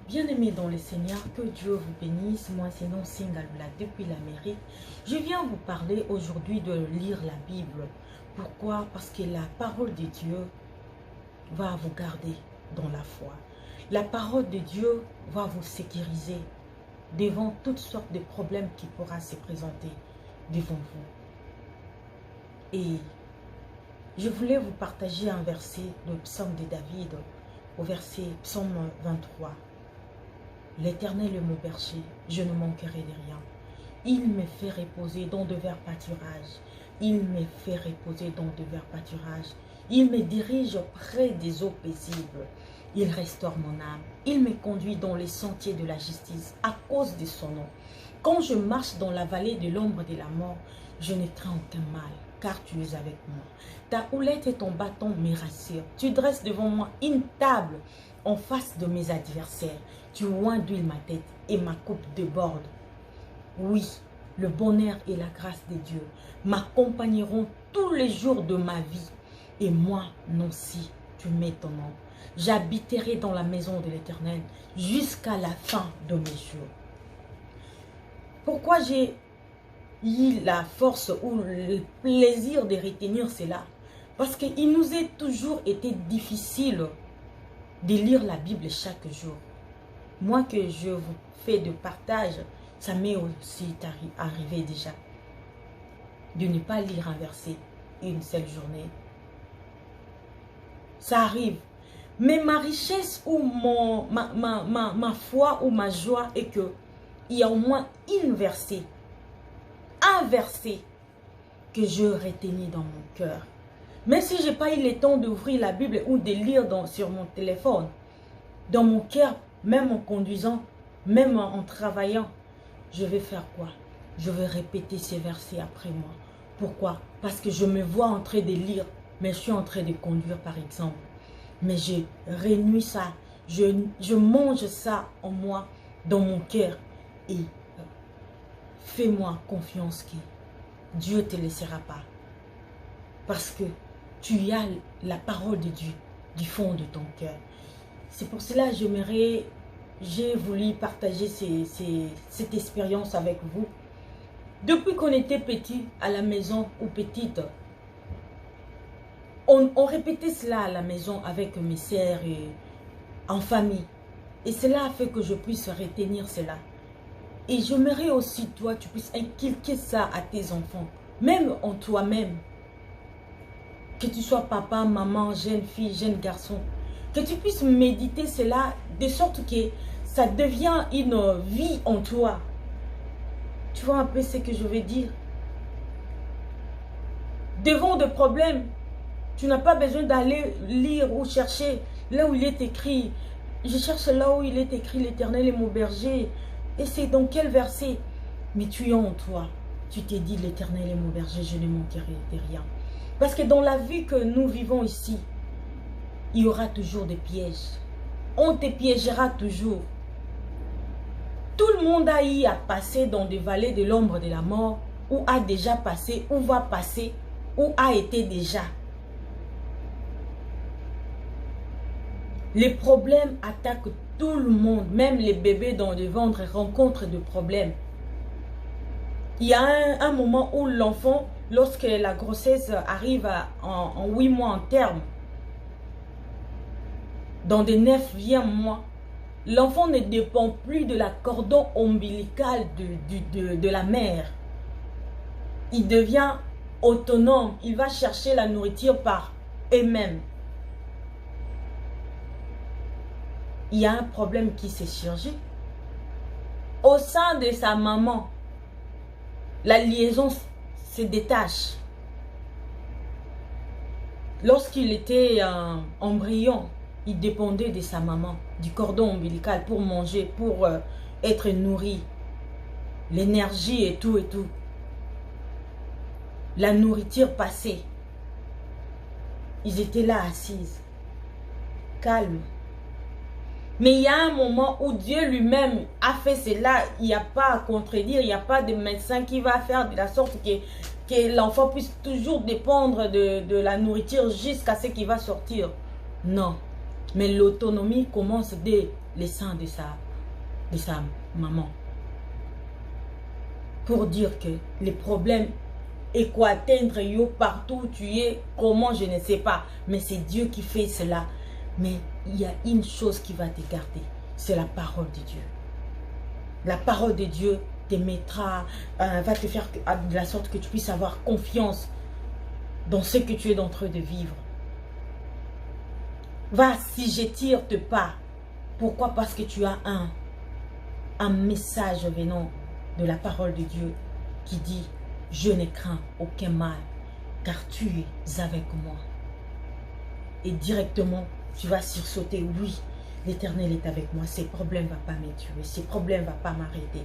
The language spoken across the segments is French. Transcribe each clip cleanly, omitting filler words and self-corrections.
Bien-aimés dans le Seigneur, que Dieu vous bénisse. Moi, c'est Nancy Ngalula depuis l'Amérique. Je viens vous parler aujourd'hui de lire la Bible. Pourquoi? Parce que la parole de Dieu va vous garder dans la foi. La parole de Dieu va vous sécuriser devant toutes sortes de problèmes qui pourraient se présenter devant vous. Et je voulais vous partager un verset, le psaume de David, au verset psaume 23. L'Éternel est mon berger, je ne manquerai de rien. Il me fait reposer dans de verts pâturages. Il me fait reposer dans de verts pâturages. Il me dirige près des eaux paisibles. Il restaure mon âme. Il me conduit dans les sentiers de la justice à cause de son nom. Quand je marche dans la vallée de l'ombre de la mort, je ne crains aucun mal, car tu es avec moi. Ta houlette et ton bâton me rassurent. Tu dresses devant moi une table en face de mes adversaires. Tu oins d'huile ma tête et ma coupe déborde. Oui, le bonheur et la grâce de Dieu m'accompagneront tous les jours de ma vie. Et moi, Nancy, tu mets ton nom. J'habiterai dans la maison de l'Éternel jusqu'à la fin de mes jours. Pourquoi j'ai eu la force ou le plaisir de retenir cela? Parce qu'il nous a toujours été difficile de lire la Bible chaque jour. Moi que je vous fais de partage, ça m'est aussi arrivé déjà de ne pas lire un verset une seule journée. Ça arrive. Mais ma richesse ou ma foi ou ma joie est que il y a au moins un verset que je retenais dans mon cœur. Même si je n'ai pas eu le temps d'ouvrir la Bible ou de lire sur mon téléphone, dans mon cœur, même en conduisant, même en travaillant, je vais faire quoi? Je vais répéter ces versets après moi. Pourquoi? Parce que je me vois en train de lire, mais je suis en train de conduire par exemple. Mais je réunis ça, je mange ça en moi, dans mon cœur. Et fais-moi confiance que Dieu ne te laissera pas. Parce que tu as la parole de Dieu du fond de ton cœur. C'est pour cela que j'ai voulu partager cette expérience avec vous. Depuis qu'on était petit à la maison ou petite, on répétait cela à la maison avec mes sœurs et en famille. Et cela a fait que je puisse retenir cela. Et j'aimerais aussi, toi, tu puisses inculquer ça à tes enfants, même en toi-même. Que tu sois papa, maman, jeune fille, jeune garçon. Que tu puisses méditer cela de sorte que ça devient une vie en toi. Tu vois un peu ce que je veux dire? Devant des problèmes, tu n'as pas besoin d'aller lire ou chercher là où il est écrit. Je cherche là où il est écrit, l'Éternel est mon berger. Et c'est dans quel verset? Mais tu es en toi. Tu t'es dit, l'Éternel est mon berger, je ne manquerai de rien. Parce que dans la vie que nous vivons ici, il y aura toujours des pièges. On te piégera toujours. Tout le monde a eu à passer dans des vallées de l'ombre de la mort, ou a déjà passé, ou va passer, ou a été déjà. Les problèmes attaquent tout le monde, même les bébés dans le ventre rencontrent des problèmes. Il y a un moment où l'enfant, lorsque la grossesse arrive en 8 mois en terme, dans des 9e mois, l'enfant ne dépend plus de la cordon ombilical de la mère. Il devient autonome, il va chercher la nourriture par eux-mêmes. Il y a un problème qui s'est surgi. Au sein de sa maman, la liaison se détache. Lorsqu'il était embryon, il dépendait de sa maman, du cordon ombilical pour manger, pour être nourri. L'énergie et tout et tout. La nourriture passée. Ils étaient là assises, calmes. Mais il y a un moment où Dieu lui-même a fait cela. Il n'y a pas à contredire. Il n'y a pas de médecin qui va faire de la sorte que l'enfant puisse toujours dépendre de la nourriture jusqu'à ce qu'il va sortir. Non. Mais l'autonomie commence dès les seins de sa maman. Pour dire que les problèmes et quoi atteindre yo partout où tu es, comment je ne sais pas, mais c'est Dieu qui fait cela. Mais il y a une chose qui va te garder, c'est la parole de Dieu. La parole de Dieu te mettra, va te faire de la sorte que tu puisses avoir confiance dans ce que tu es en train de vivre. Va assujettir pas. Pourquoi? Parce que tu as un message venant de la parole de Dieu qui dit: je ne crains aucun mal, car tu es avec moi. Et directement, tu vas sursauter: oui, l'Éternel est avec moi. Ces problèmes ne vont pas me tuer, ces problèmes ne vont pas m'arrêter.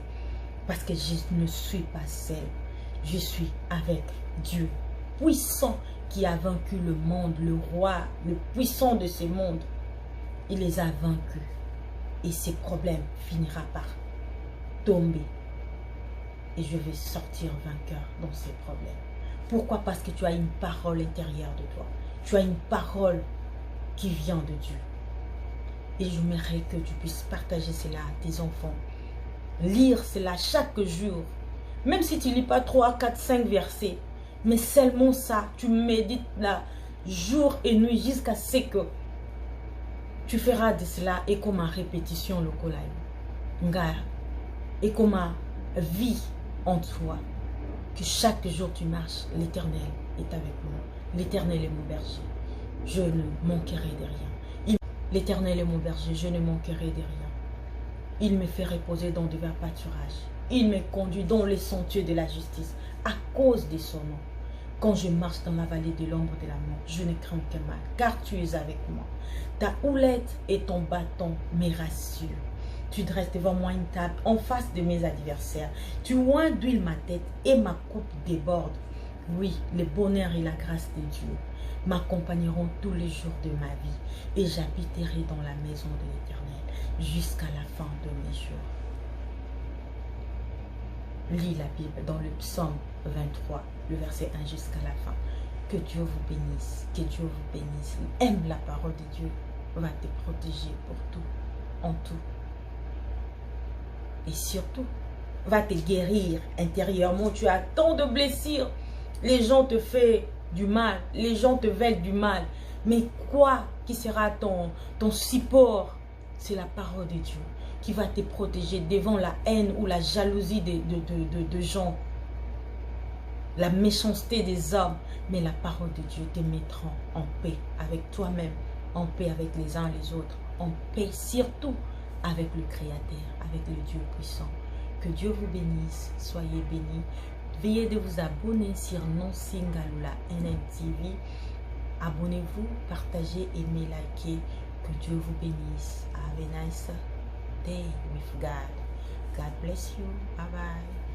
Parce que je ne suis pas seul. Je suis avec Dieu puissant qui a vaincu le monde, le roi, le puissant de ce monde. Il les a vaincus. Et ces problèmes finira par tomber. Et je vais sortir vainqueur dans ces problèmes. Pourquoi? Parce que tu as une parole intérieure de toi. Tu as une parole qui vient de Dieu. Et j'aimerais que tu puisses partager cela à tes enfants. Lire cela chaque jour. Même si tu ne lis pas 3, 4, 5 versets. Mais seulement ça, tu médites là jour et nuit jusqu'à ce que tu feras de cela et comme en répétition le kolai. Et comme vie en toi. Que chaque jour tu marches, l'Éternel est avec moi. L'Éternel est mon berger. Je ne manquerai de rien. L'Éternel est mon berger, je ne manquerai de rien. Il me fait reposer dans de verts pâturages. Il me conduit dans les sentiers de la justice à cause de son nom. Quand je marche dans la vallée de l'ombre de la mort, je ne crains aucun mal, car tu es avec moi. Ta houlette et ton bâton me rassurent. Tu dresses devant moi une table en face de mes adversaires. Tu oins d'huile ma tête et ma coupe déborde. Oui, le bonheur et la grâce de Dieu m'accompagneront tous les jours de ma vie et j'habiterai dans la maison de l'Éternel jusqu'à la fin de mes jours. Lis la Bible dans le psaume 23, le verset 1 jusqu'à la fin. Que Dieu vous bénisse, que Dieu vous bénisse. Aime la parole de Dieu, va te protéger pour tout, en tout. Et surtout, va te guérir intérieurement. Tu as tant de blessures. Les gens te font du mal, les gens te veulent du mal. Mais quoi qui sera ton support? C'est la parole de Dieu qui va te protéger devant la haine ou la jalousie de gens, la méchanceté des hommes. Mais la parole de Dieu te mettra en paix avec toi-même, en paix avec les uns les autres, en paix surtout avec le Créateur, avec le Dieu puissant. Que Dieu vous bénisse, soyez bénis. Veuillez de vous abonner sur Nancy Ngalula NMTV. Abonnez-vous, partagez, aimez, likez. Que Dieu vous bénisse. Have a nice day with God. God bless you. Bye bye.